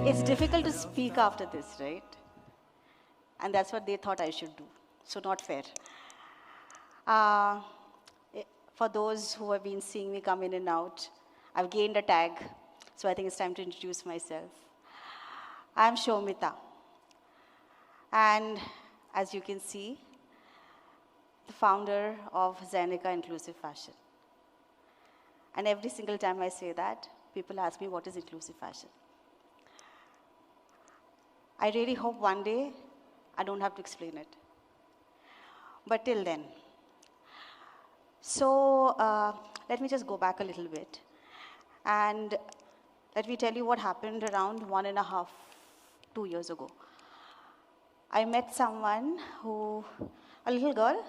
It's difficult to speak after this, right? And that's what they thought I should do. So not fair. Uh, for those who have been seeing me come in and out, I've gained a tag, so I think it's time to introduce myself. I'm Soumita, and as you can see, the founder of Zenica Inclusive Fashion. And every single time I say that, people ask me, what is inclusive fashion? I really hope one day I don't have to explain it. But till then. So let me just go back a little bit. And let me tell you what happened around 1.5, 2 years ago. I met someone a little girl,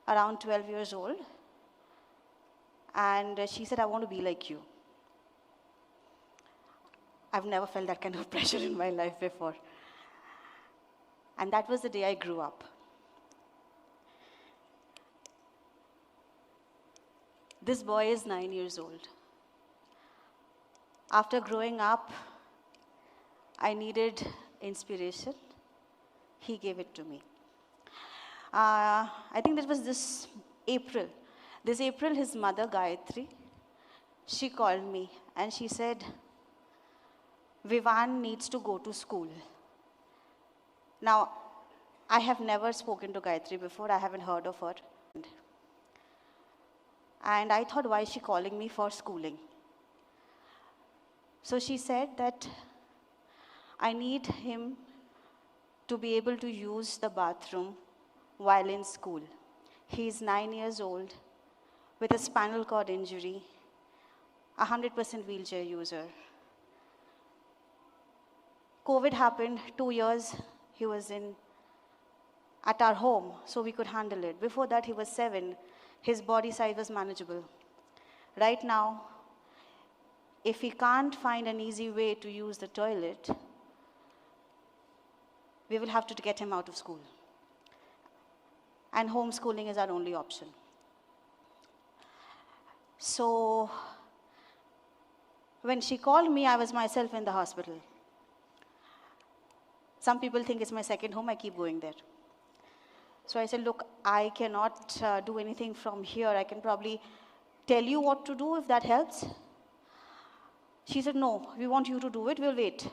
around 12 years old, and she said, I want to be like you. I've never felt that kind of pressure in my life before. And that was the day I grew up. This boy is 9 years old. After growing up, I needed inspiration. He gave it to me. I think that was this April. This April, his mother, Gayatri, she called me and she said, Vivan needs to go to school. Now, I have never spoken to Gayatri before. I haven't heard of her. And I thought, why is she calling me for schooling? So she said that I need him to be able to use the bathroom while in school. He's 9 years old with a spinal cord injury, 100% wheelchair user. COVID happened, 2 years he was at our home, so we could handle it. Before that, he was 7. His body size was manageable. Right now, if he can't find an easy way to use the toilet, we will have to get him out of school. And homeschooling is our only option. So, when she called me, I was myself in the hospital. Some people think it's my second home, I keep going there. So I said, look, I cannot do anything from here. I can probably tell you what to do if that helps. She said, no, we want you to do it, we'll wait.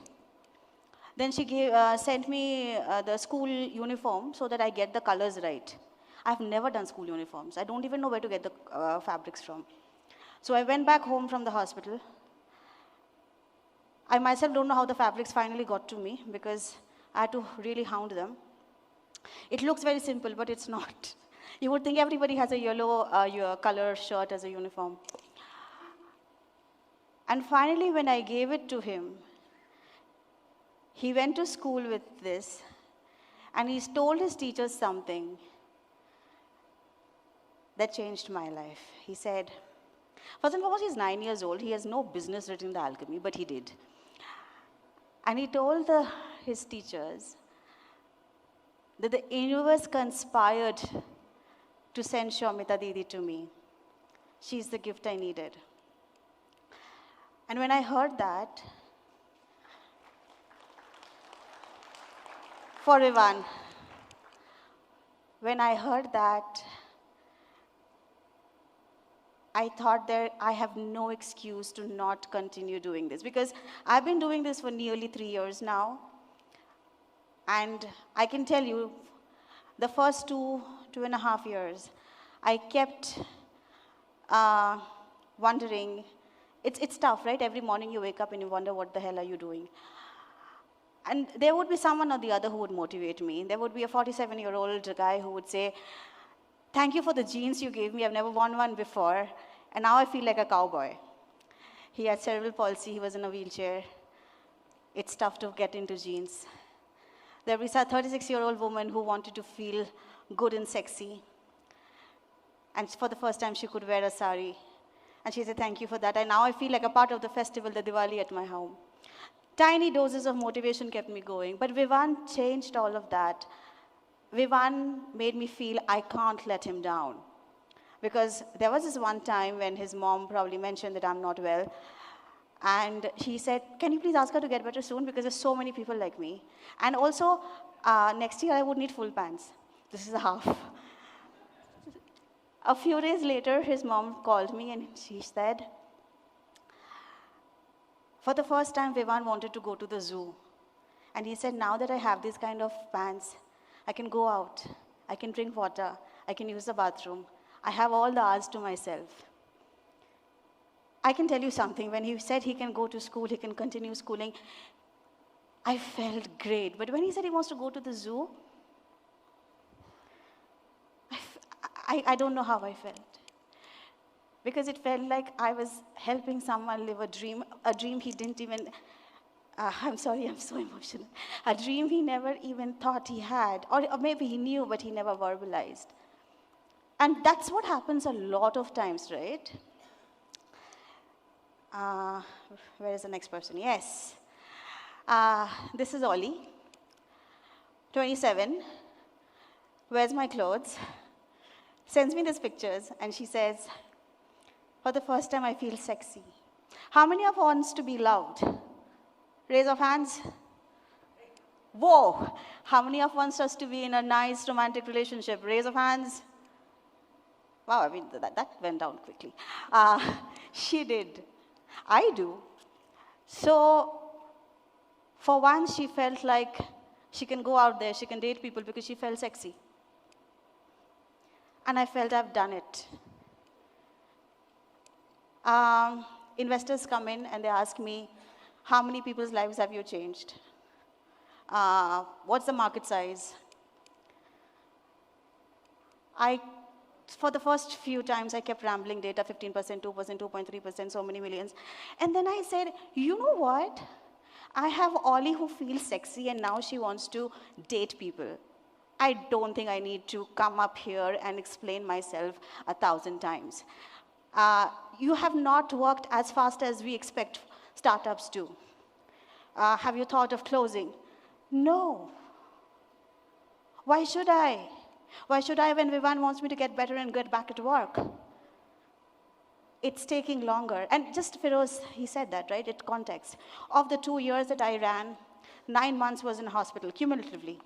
Then she sent me the school uniform so that I get the colors right. I've never done school uniforms. I don't even know where to get the fabrics from. So I went back home from the hospital. I myself don't know how the fabrics finally got to me because I had to really hound them. It looks very simple, but it's not. You would think everybody has a yellow color shirt as a uniform. And finally, when I gave it to him, he went to school with this, and he told his teachers something that changed my life. He said, first and foremost, he's 9 years old. He has no business written the alchemy, but he did. And he told his teachers that the universe conspired to send Soumita Didi to me. She's the gift I needed. And when I heard that, for Vivan, when I heard that, I thought that I have no excuse to not continue doing this because I've been doing this for nearly 3 years now. And I can tell you, the first 2.5 years, I kept wondering, it's tough, right? Every morning you wake up and you wonder, what the hell are you doing? And there would be someone or the other who would motivate me. There would be a 47-year-old guy who would say, thank you for the jeans you gave me. I've never worn one before. And now I feel like a cowboy. He had cerebral palsy. He was in a wheelchair. It's tough to get into jeans. There was a 36-year-old woman who wanted to feel good and sexy. And for the first time, she could wear a sari. And she said, thank you for that. And now I feel like a part of the festival, the Diwali at my home. Tiny doses of motivation kept me going. But Vivan changed all of that. Vivan made me feel I can't let him down. Because there was this one time when his mom probably mentioned that I'm not well. And she said, can you please ask her to get better soon because there's so many people like me. And also, next year I would need full pants. This is a half. A few days later, his mom called me and she said, for the first time, Vivan wanted to go to the zoo. And he said, now that I have these kind of pants, I can go out, I can drink water, I can use the bathroom. I have all the hours to myself. I can tell you something, when he said he can go to school, he can continue schooling, I felt great. But when he said he wants to go to the zoo, I don't know how I felt. Because it felt like I was helping someone live a dream he didn't even, I'm sorry, I'm so emotional. A dream he never even thought he had, or maybe he knew, but he never verbalized. And that's what happens a lot of times, right? Where is the next person? Yes. This is Ollie, 27, wears my clothes, sends me these pictures, and she says, for the first time, I feel sexy. How many of us wants to be loved? Raise of hands. Whoa. How many of us wants us to be in a nice romantic relationship? Raise of hands. Wow, I mean, that went down quickly. She did. I do. So, for once, she felt like she can go out there, she can date people because she felt sexy. And I felt I've done it. Investors come in and they ask me, how many people's lives have you changed? What's the market size? For the first few times, I kept rambling data, 15%, 2%, 2.3%, so many millions. And then I said, you know what? I have Ollie who feels sexy and now she wants to date people. I don't think I need to come up here and explain myself 1,000 times. You have not worked as fast as we expect startups to. Have you thought of closing? No. Why should I? Why should I when Vivan wants me to get better and get back at work? It's taking longer. And just Feroz, he said that, right? It's context. Of the 2 years that I ran, 9 months was in hospital, cumulatively.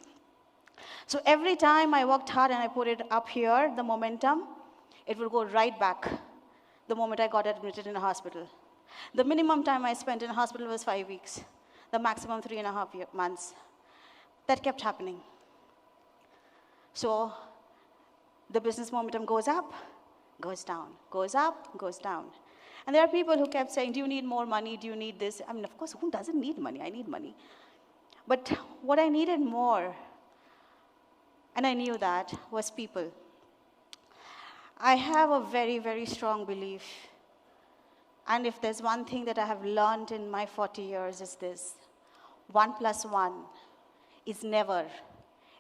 So every time I worked hard and I put it up here, the momentum, it would go right back the moment I got admitted in a hospital. The minimum time I spent in a hospital was 5 weeks. The maximum 3.5 months. That kept happening. So the business momentum goes up, goes down, goes up, goes down. And there are people who kept saying, do you need more money? Do you need this? I mean, of course, who doesn't need money? I need money. But what I needed more, and I knew that, was people. I have a very, very strong belief. And if there's one thing that I have learned in my 40 years is this. 1 + 1 is never,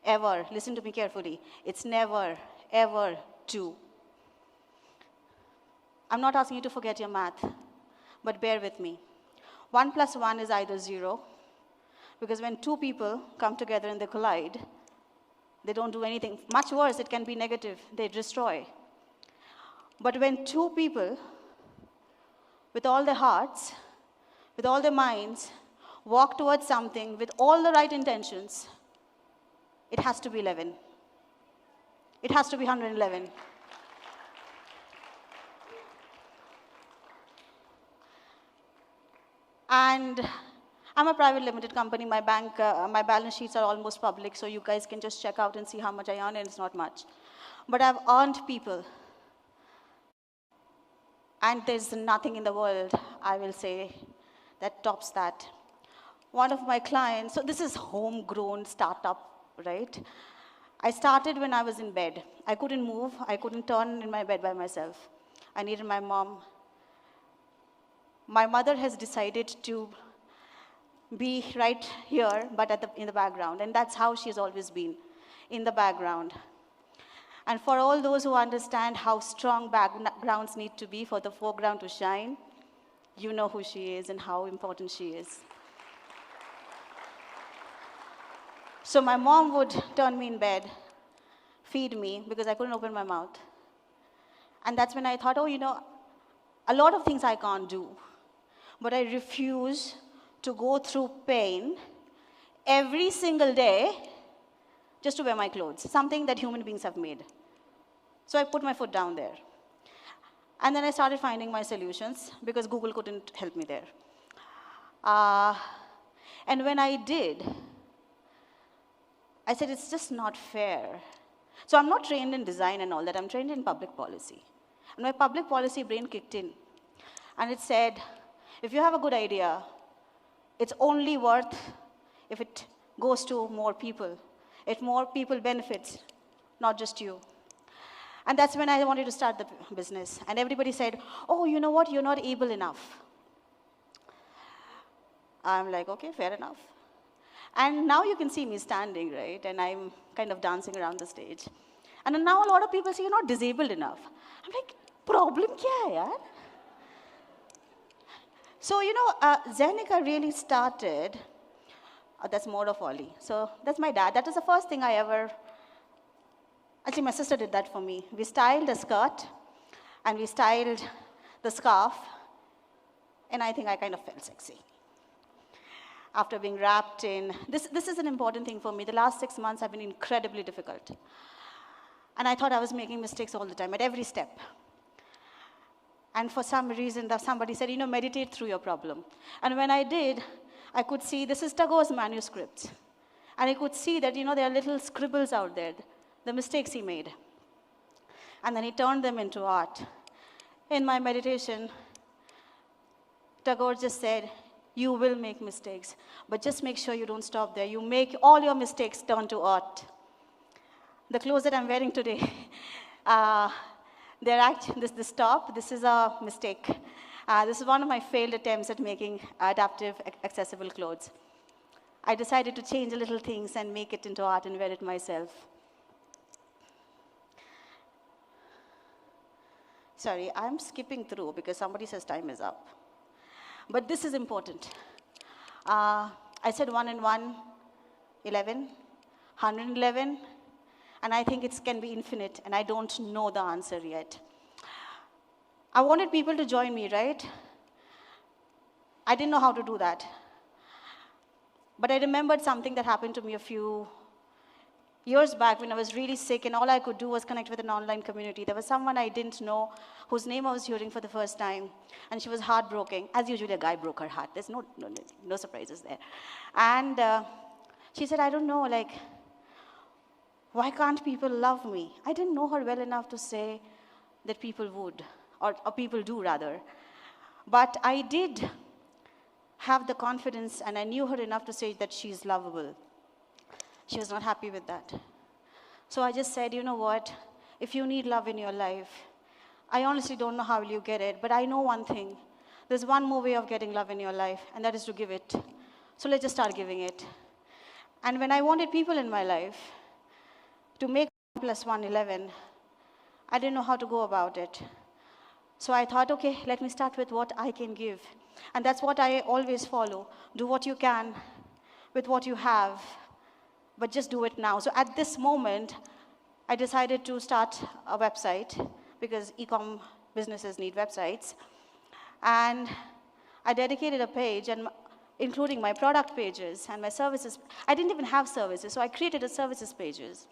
ever, listen to me carefully, it's never, ever 2. I'm not asking you to forget your math, but bear with me. 1 + 1 is either 0, because when 2 people come together and they collide, they don't do anything. Much worse, it can be negative, they destroy. But when 2 people, with all their hearts, with all their minds, walk towards something with all the right intentions, it has to be 11. It has to be 111. And I'm a private limited company. My balance sheets are almost public, so you guys can just check out and see how much I earn, and it's not much. But I've earned people. And there's nothing in the world, I will say, that tops that. One of my clients, so this is homegrown startup, right? I started when I was in bed. I couldn't move, I couldn't turn in my bed by myself. I needed my mom. My mother has decided to be right here, but in the background, and that's how she's always been, in the background. And for all those who understand how strong backgrounds need to be for the foreground to shine, you know who she is and how important she is. So my mom would turn me in bed, feed me, because I couldn't open my mouth. And that's when I thought, oh, you know, a lot of things I can't do. but I refuse to go through pain every single day just to wear my clothes, something that human beings have made. So I put my foot down there. And then I started finding my solutions because Google couldn't help me there. And when I did, I said, it's just not fair. So I'm not trained in design and all that. I'm trained in public policy. And my public policy brain kicked in. And it said, if you have a good idea, it's only worth if it goes to more people. If more people benefits, not just you. And that's when I wanted to start the business. And everybody said, oh, you know what, you're not able enough. I'm like, okay, fair enough. And now you can see me standing, right? And I'm kind of dancing around the stage. And then now a lot of people say, you're not disabled enough. I'm like, problem kya hai, yaar? So, Zenica really started, that's more of Ollie. So that's my dad. That was the first thing I ever, actually my sister did that for me. We styled the skirt, and we styled the scarf, and I think I kind of felt sexy. After being wrapped in, this is an important thing for me. The last 6 months have been incredibly difficult. And I thought I was making mistakes all the time, at every step. And for some reason, somebody said, meditate through your problem. And when I did, I could see, this is Tagore's manuscripts. And I could see that, there are little scribbles out there, the mistakes he made. And then he turned them into art. In my meditation, Tagore just said, you will make mistakes, but just make sure you don't stop there. You make all your mistakes turn to art. The clothes that I'm wearing today, this top, this is a mistake. This is one of my failed attempts at making adaptive, accessible clothes. I decided to change little things and make it into art and wear it myself. Sorry, I'm skipping through because somebody says time is up. But this is important. I said 1 and 1, 11, 111, and I think it can be infinite, and I don't know the answer yet. I wanted people to join me, right? I didn't know how to do that. But I remembered something that happened to me a few years back when I was really sick, and all I could do was connect with an online community. There was someone I didn't know whose name I was hearing for the first time, and she was heartbroken. As usually, a guy broke her heart. There's no surprises there. And she said, I don't know, why can't people love me? I didn't know her well enough to say that people would, or people do, rather. But I did have the confidence, and I knew her enough to say that she's lovable. She was not happy with that. So I just said, you know what? If you need love in your life, I honestly don't know how you get it, but I know one thing. There's one more way of getting love in your life, and that is to give it. So let's just start giving it. And when I wanted people in my life to make 1 plus 1, 11, I didn't know how to go about it. So I thought, okay, let me start with what I can give. And that's what I always follow. Do what you can with what you have, but just do it now. So at this moment, I decided to start a website because e-com businesses need websites. And I dedicated a page, and including my product pages and my services. I didn't even have services, so I created a services pages.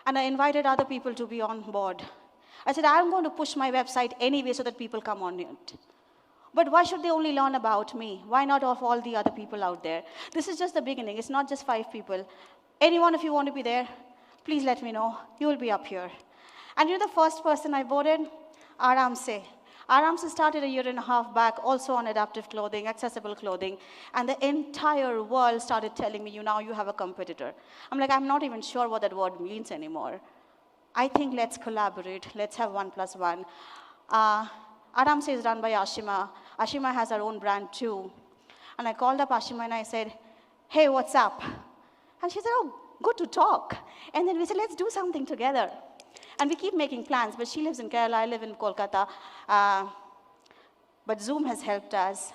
And I invited other people to be on board. I said, I'm going to push my website anyway so that people come on it. But why should they only learn about me? Why not of all the other people out there? This is just the beginning. It's not just 5 people. Anyone, if you want to be there, please let me know. You will be up here. And the first person I voted? Aram Se. Aram Se started 1.5 years back, also on adaptive clothing, accessible clothing. And the entire world started telling me, now you have a competitor. I'm like, I'm not even sure what that word means anymore. I think let's collaborate. Let's have 1 plus 1. Aram Se is run by Ashima. Ashima has her own brand too. And I called up Ashima and I said, hey, what's up? And she said, oh, good to talk. And then we said, let's do something together. And we keep making plans, but she lives in Kerala, I live in Kolkata. But Zoom has helped us.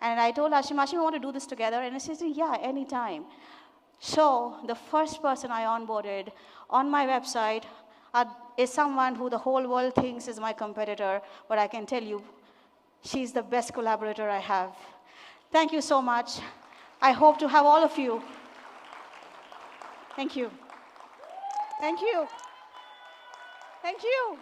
And I told Ashima, I want to do this together. And she said, yeah, anytime. So the first person I onboarded on my website is someone who the whole world thinks is my competitor, but I can tell you, She's the best collaborator I have. Thank you so much. I hope to have all of you. Thank you. Thank you. Thank you.